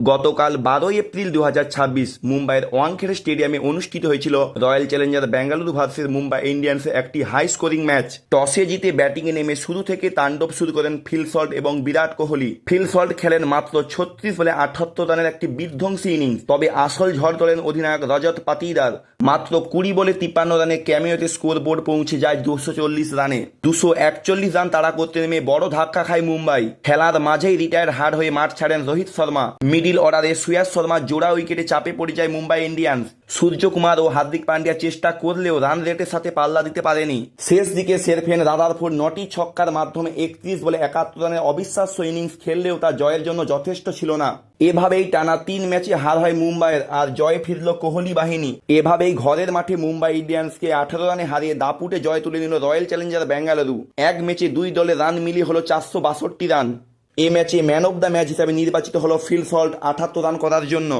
গতকাল 12 এপ্রিল 2026 মুম্বাইয়ের ওয়াংখেড়ে স্টেডিয়ামে অনুষ্ঠিত হয়েছিল Royal Challenger Bengaluru versus Mumbai ইন্ডিয়ান্সের একটি হাই স্কোরিং ম্যাচ। টসে জিতে ব্যাটিংয়ে নেমে শুরু থেকে তাণ্ডব শুরু করেন ফিল সল্ট এবং বিরাট কোহলি। ফিল সল্ট খেলেন মাত্র 36 বলে 78 রানের একটি বিধ্বংসী ইনিংস। তবে আসল ঝড় তোলেন অধিনায়ক রজত পাতিদার। মাত্র 20 বলে 53 রানে ক্যামিওতে স্কোর বোর্ড পৌঁছে যায় 240 রানে। 241 রান তাড়া করতে নেমে বড় ধাক্কা খায় মুম্বাই। খেলার মাঝেই রিটায়ার হার্ড হয়ে মাঠ ছাড়েন রোহিত শর্মা। মিডিল অর্ডারে সুয়াস শর্মার জোড়া উইকেটে চাপে পড়ে যায় মুম্বাই ইন্ডিয়ান্স। সূর্যকুমার ও হার্দিক পান্ডিয়া চেষ্টা করলেও রান রেটের সাথে পাল্লা দিতে পারেনি। শেষ দিকে সেরফেন রাদারফোর্ড 9টি ছক্কার মাধ্যমে 31 বলে 71 রানের অবিশ্বাস্য ইনিংস খেললেও তা জয়ের জন্য যথেষ্ট ছিল না। এভাবেই টানা 3 ম্যাচে হার হয় মুম্বাইয়ের, আর জয়ে ফিরল কোহলি বাহিনী। এভাবেই ঘরের মাঠে মুম্বাই ইন্ডিয়ান্সকে 18 রানে হারিয়ে দাপুটে জয় তুলে নিল রয়্যাল চ্যালেঞ্জার বেঙ্গালুরু। এক ম্যাচে দুই দলে রান মিলিয়ে হলো 462 রান। এ ম্যাচে ম্যান অব দ্য ম্যাচ হিসাবে নির্বাচিত হলো ফিল সল্ট 78 রান করার জন্য।